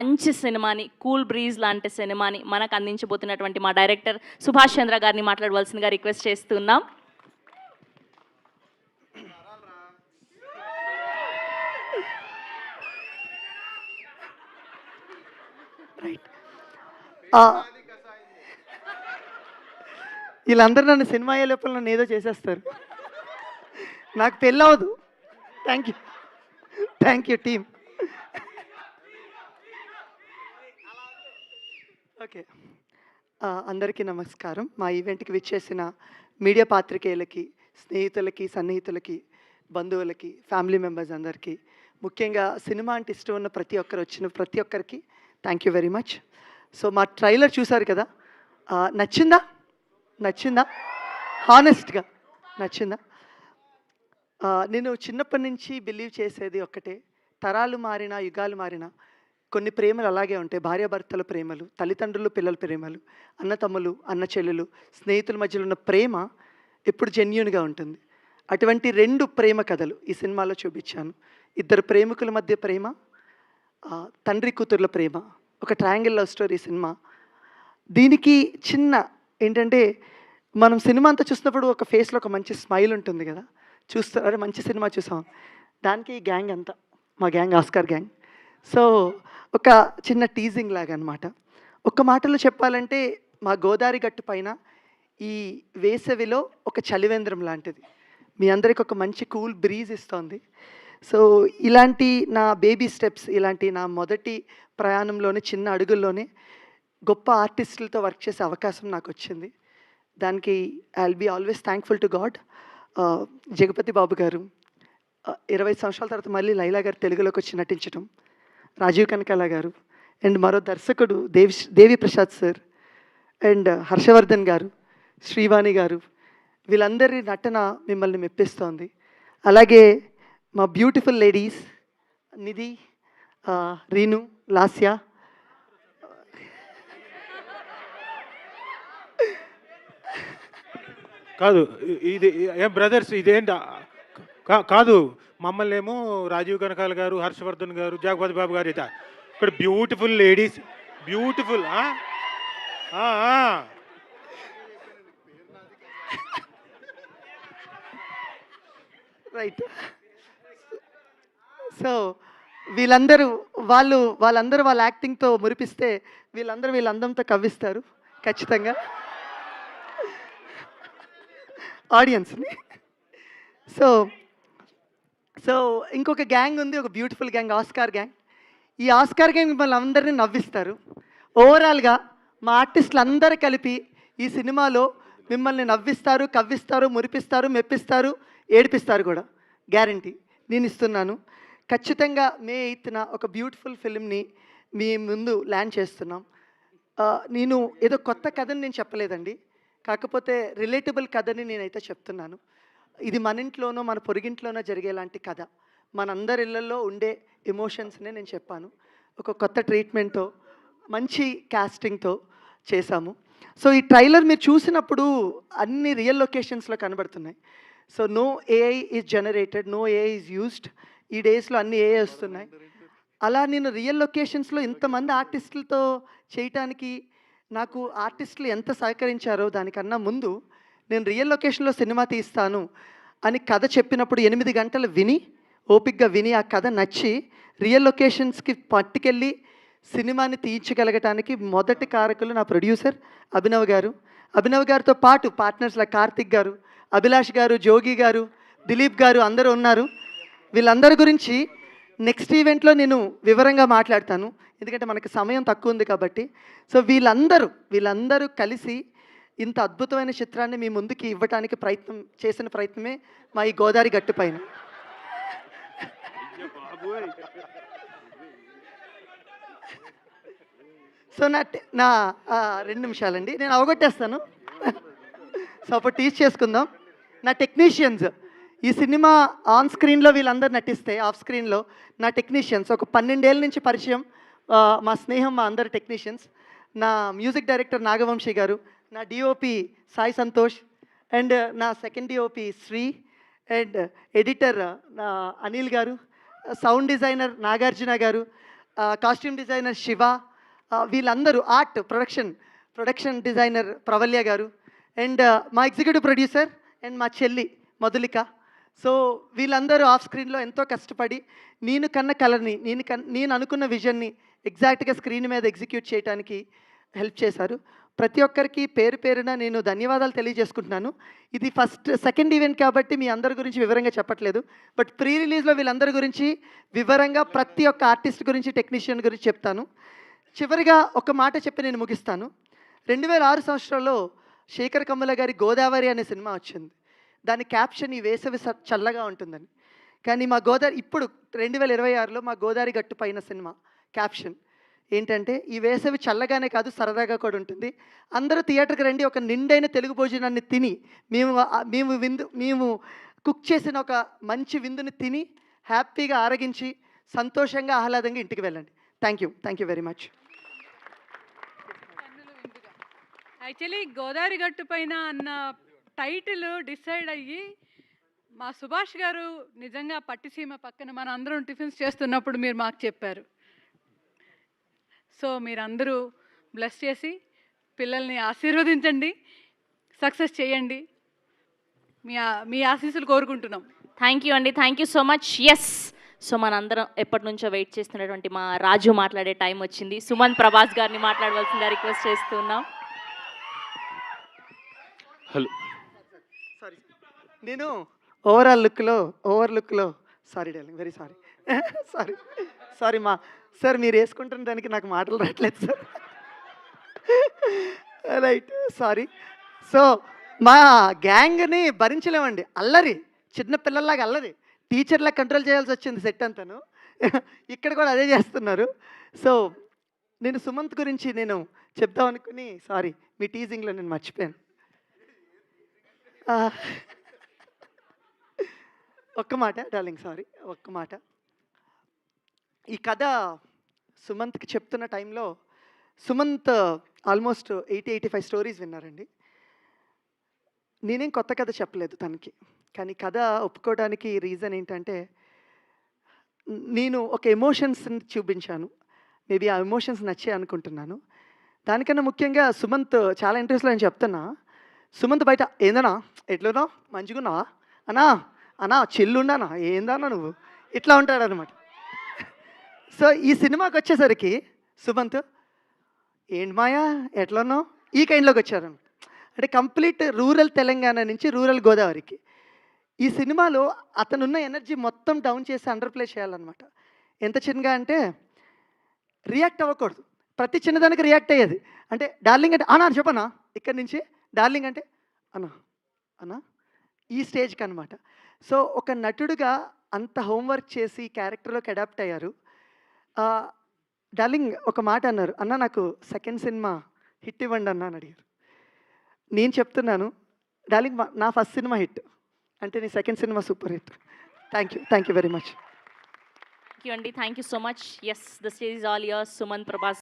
మంచి సినిమాని, 'cool breeze' లాంటి సినిమాని మనకు అందించబోతున్నటువంటి మా డైరెక్టర్ సుభాష్ చంద్ర గారిని మాట్లాడవలసిందిగా రిక్వెస్ట్ చేస్తున్నాం. రైట్. వీళ్ళందరూ నన్ను సినిమా అయ్యే లోపల నన్ను ఏదో చేసేస్తారు. నాకు పెళ్ళవదు. Thank you team. ఓకే, అందరికీ నమస్కారం. మా ఈవెంట్కి విచ్చేసిన మీడియా పాత్రికేయులకి, స్నేహితులకి, సన్నిహితులకి, బంధువులకి, ఫ్యామిలీ మెంబర్స్ అందరికీ, ముఖ్యంగా సినిమా అంటే ఇష్టం ఉన్న వచ్చిన ప్రతి ఒక్కరికి thank you very much. So మా ట్రైలర్ చూసారు కదా, నచ్చిందా? హానెస్ట్గా నచ్చిందా? నేను చిన్నప్పటి నుంచి బిలీవ్ చేసేది ఒక్కటే, తరాలు మారినా యుగాలు మారినా కొన్ని ప్రేమలు అలాగే ఉంటాయి. భార్యాభర్తల ప్రేమలు, తల్లిదండ్రులు పిల్లల ప్రేమలు, అన్నతమ్ములు, అన్న చెల్లెలు, స్నేహితుల మధ్యలో ఉన్న ప్రేమ ఎప్పుడు జెన్యూన్గా ఉంటుంది. అటువంటి 2 ప్రేమ కథలు ఈ సినిమాలో చూపించాను. 2 ప్రేమికుల మధ్య ప్రేమ, తండ్రి కూతుర్ల ప్రేమ, ఒక ట్రయాంగిల్ లవ్ స్టోరీ సినిమా. దీనికి చిన్న ఏంటంటే, మనం సినిమా అంతా చూసినప్పుడు ఒక ఫేస్లో ఒక మంచి స్మైల్ ఉంటుంది కదా, అరే మంచి సినిమా చూసాం. దానికి ఈ గ్యాంగ్ అంతా, మా గ్యాంగ్ ఆస్కార్ గ్యాంగ్. సో ఒక చిన్న టీజింగ్ లాగా అనమాట. ఒక్క మాటలో చెప్పాలంటే, మా గోదావరి గట్టు పైన ఈ వేసవిలో ఒక చలివేంద్రం లాంటిది. మీ అందరికి ఒక మంచి కూల్ బ్రీజ్ ఇస్తోంది. సో ఇలాంటి నా బేబీ స్టెప్స్, ఇలాంటి నా మొదటి ప్రయాణంలోనే, చిన్న అడుగుల్లోనే గొప్ప ఆర్టిస్టులతో వర్క్ చేసే అవకాశం నాకు వచ్చింది. దానికి I will be always thankful to God. Jagapathi Babu garu 20 సంవత్సరాల తర్వాత మళ్ళీ లైలా గారు తెలుగులోకి వచ్చి నటించడం, రాజీవ్ కనకాల గారు, అండ్ మరో దర్శకుడు దేవి ప్రసాద్ సార్, అండ్ హర్షవర్ధన్ గారు, శ్రీవాణి గారు, వీళ్ళందరి నటన మిమ్మల్ని మెప్పిస్తోంది. అలాగే మా బ్యూటిఫుల్ లేడీస్ నిధి, రీను, లాస్య, కాదు ఇది ఏం బ్రదర్స్, ఇదేంటి కాదు, మమ్మల్ని ఏమో రాజీవ్ కనకాల గారు, హర్షవర్ధన్ గారు, జగపతి బాబు గారు, ఇక్కడ beautiful ladies, beautiful right. So వాళ్ళందరూ వాళ్ళ యాక్టింగ్తో మురిపిస్తే, వీళ్ళ అందంతో కవ్విస్తారు ఖచ్చితంగా ఆడియన్స్ని. సో ఇంకొక గ్యాంగ్ ఉంది, ఒక బ్యూటిఫుల్ గ్యాంగ్, ఆస్కార్ గ్యాంగ్. ఈ ఆస్కార్ గ్యాంగ్ మిమ్మల్ని అందరినీ నవ్విస్తారు. ఓవరాల్గా మా ఆర్టిస్టులు అందరూ కలిపి ఈ సినిమాలో మిమ్మల్ని నవ్విస్తారు, కవ్విస్తారు, మురిపిస్తారు, మెప్పిస్తారు, ఏడిపిస్తారు కూడా. గ్యారంటీ నేను ఇస్తున్నాను. ఖచ్చితంగా మే 8న ఒక బ్యూటిఫుల్ ఫిల్మ్ని మీ ముందు ల్యాండ్ చేస్తున్నాం. నేను ఏదో కొత్త కథని నేను చెప్పలేదండి, కాకపోతే రిలేటబుల్ కథని నేనైతే చెప్తున్నాను. ఇది మన ఇంట్లోనో మన పొరుగింట్లోనో జరిగేలాంటి కథ, మనందరి ఇళ్ళల్లో ఉండే ఎమోషన్స్నే నేను చెప్పాను. ఒక కొత్త ట్రీట్మెంట్తో, మంచి క్యాస్టింగ్తో చేశాము. సో ఈ ట్రైలర్ మీరు చూసినప్పుడు అన్ని రియల్ లొకేషన్స్లో కనబడుతున్నాయి. So no AI is generated, no AI is used. ఈ డేస్లో అన్ని ఏఐ వస్తున్నాయి. అలా నేను రియల్ లొకేషన్స్లో ఇంతమంది ఆర్టిస్టులతో చేయటానికి నాకు ఆర్టిస్టులు ఎంత సహకరించారో దానికన్నా ముందు, నేను రియల్ లొకేషన్లో సినిమా తీస్తాను అని కథ చెప్పినప్పుడు 8 గంటలు ఓపిక్గా విని ఆ కథ నచ్చి రియల్ లొకేషన్స్కి పట్టుకెళ్ళి సినిమాని తీయించగలగటానికి మొదటి కారకులు నా ప్రొడ్యూసర్ అభినవ్ గారు. అభినవ్ గారితో పాటు పార్ట్నర్స్ల కార్తిక్ గారు, అభిలాష్ గారు, జోగి గారు, దిలీప్ గారు అందరూ ఉన్నారు. వీళ్ళందరి గురించి నెక్స్ట్ ఈవెంట్లో నేను వివరంగా మాట్లాడతాను, ఎందుకంటే మనకు సమయం తక్కువ ఉంది కాబట్టి. సో వీళ్ళందరూ కలిసి ఇంత అద్భుతమైన చిత్రాన్ని మీ ముందుకి ఇవ్వటానికి చేసిన ప్రయత్నమే మా ఈ గోదావరి గట్టు పైన. సో నా 2 నిమిషాలండి, నేను అవగొట్టేస్తాను. సో అప్పుడు టీచ్ చేసుకుందాం. నా టెక్నీషియన్స్, ఈ సినిమా ఆన్ స్క్రీన్లో వీళ్ళందరూ నటిస్తే, ఆఫ్ స్క్రీన్లో నా టెక్నీషియన్స్ ఒక 12 ఏళ్ళ నుంచి పరిచయం, మా స్నేహం, మా అందరు టెక్నీషియన్స్. నా మ్యూజిక్ డైరెక్టర్ నాగవంశీ గారు, నా డిఓపి సాయి సంతోష్, అండ్ నా second DOP Sri, and editor Anil గారు, సౌండ్ డిజైనర్ నాగార్జున గారు, కాస్ట్యూమ్ డిజైనర్ శివ, వీళ్ళందరూ ప్రొడక్షన్ డిజైనర్ ప్రవల్య గారు, అండ్ మా ఎగ్జిక్యూటివ్ ప్రొడ్యూసర్ అండ్ మా చెల్లి మధులిక. సో వీళ్ళందరూ ఆఫ్ స్క్రీన్లో ఎంతో కష్టపడి నేను కన్న కలర్ని, నేను అనుకున్న విజన్ని ఎగ్జాక్ట్గా స్క్రీన్ మీద ఎగ్జిక్యూట్ చేయడానికి హెల్ప్ చేశారు. ప్రతి ఒక్కరికి పేరు పేరున నేను ధన్యవాదాలు తెలియజేసుకుంటున్నాను. ఇది సెకండ్ ఈవెంట్ కాబట్టి మీ అందరి గురించి వివరంగా చెప్పట్లేదు, బట్ ప్రీ రిలీజ్లో వీళ్ళందరి గురించి వివరంగా ప్రతి ఒక్క ఆర్టిస్ట్ గురించి, టెక్నీషియన్ గురించి చెప్తాను. చివరిగా ఒక మాట చెప్పి నేను ముగిస్తాను. 2006 సంవత్సరంలో శేఖర్ కమ్ముల గారి గోదావరి అనే సినిమా వచ్చింది. దాని క్యాప్షన్ ఈ వేసవి చల్లగా ఉంటుందని. కానీ మా గోదావరి ఇప్పుడు 2026లో మా గోదావరి గట్టు పైన సినిమా క్యాప్షన్ ఏంటంటే, ఈ వేసవి చల్లగానే కాదు సరదాగా కూడా ఉంటుంది. అందరూ థియేటర్కి రండి, ఒక నిండైన తెలుగు భోజనాన్ని తిని మేము కుక్ చేసిన ఒక మంచి విందుని తిని హ్యాపీగా ఆరగించి సంతోషంగా ఆహ్లాదంగా ఇంటికి వెళ్ళండి. Thank you very much. Actually Godavari గట్టు పైన అన్న టైటిల్ డిసైడ్ అయ్యి మా సుభాష్ గారు నిజంగా పట్టిసీమ పక్కన మన అందరం టిఫిన్స్ చేస్తున్నప్పుడు మీరు మాకు చెప్పారు. సో మీరందరూ బ్లెస్ చేసి పిల్లల్ని ఆశీర్వదించండి, సక్సెస్ చేయండి. మీ ఆశీస్సులు కోరుకుంటున్నాం. థ్యాంక్ యూ అండి, thank you so much. Yes, so మనందరం ఎప్పటి నుంచో వెయిట్ చేస్తున్నటువంటి మా రాజు మాట్లాడే టైం వచ్చింది. సుమన్ ప్రభాస్ గారిని మాట్లాడవలసిందిగా రిక్వెస్ట్ చేస్తున్నాం. హలో, సారీ, నేను ఓవర్ లుక్లో సారీ డార్లింగ్, వెరీ సారీ మా సార్, మీరు వేసుకుంటున్న దానికి నాకు మాటలు రావట్లేదు సార్. Right, sorry. సో మా గ్యాంగ్ని భరించలేమండి, అల్లరి, చిన్న పిల్లల్లాగా అల్లరి, టీచర్లా కంట్రోల్ చేయాల్సి వచ్చింది సెట్ అంతాను. ఇక్కడ కూడా అదే చేస్తున్నారు. సో నేను సుమంత్ గురించి నేను చెప్దాం అనుకుని, సారీ మీ టీజింగ్లో నేను మర్చిపోయాను. ఒక్క మాట డార్లింగ్, సారీ, ఒక్క మాట. ఈ కథ సుమంత్కి చెప్తున్న టైంలో సుమంత్ ఆల్మోస్ట్ 80-85 స్టోరీస్ విన్నారండి. నేనేం కొత్త కథ చెప్పలేదు తనకి, కానీ కథ ఒప్పుకోవడానికి రీజన్ ఏంటంటే, నేను ఒక ఎమోషన్స్ని చూపించాను. మేబీ ఆ ఎమోషన్స్ నచ్చే అనుకుంటున్నాను. దానికన్నా ముఖ్యంగా సుమంత్ చాలా ఇంట్రెస్ట్లో నేను చెప్తున్నా, సుమంత్ బయట ఏందన్నా, ఎట్లున్నా, మంచిగున్నావా అన్నా చెల్లుండానా, ఏందన్నా నువ్వు, ఇట్లా ఉంటాడనమాట. సో ఈ సినిమాకి వచ్చేసరికి సుమంత్ ఏంటి మాయా ఎట్లున్నావు, ఈ కైండ్లోకి వచ్చారనమాట. అంటే కంప్లీట్ రూరల్ తెలంగాణ నుంచి రూరల్ గోదావరికి. ఈ సినిమాలో అతనున్న ఎనర్జీ మొత్తం డౌన్ చేసి అండర్ ప్లే చేయాలన్నమాట. ఎంత చిన్నగా అంటే రియాక్ట్ అవ్వకూడదు, ప్రతి చిన్నదానికి రియాక్ట్ అయ్యేది. అంటే డార్లింగ్ అంటే అన్నా చెప్పనా, ఇక్కడి నుంచి డార్లింగ్ అంటే అన్నా ఈ స్టేజ్కి అనమాట. సో ఒక నటుడుగా అంత హోంవర్క్ చేసి క్యారెక్టర్లోకి అడాప్ట్ అయ్యారు. డార్లింగ్ ఒక మాట అన్నారు, అన్న నాకు సెకండ్ సినిమా హిట్ ఇవ్వండి అన్న అని అడిగారు. నేను చెప్తున్నాను డార్లింగ్, నా ఫస్ట్ సినిమా హిట్ అంటే నీ second cinema super hit. Thank you very much. Thank you అండి, thank you so much. Yes, the stage is all yours. Suman Prabhas.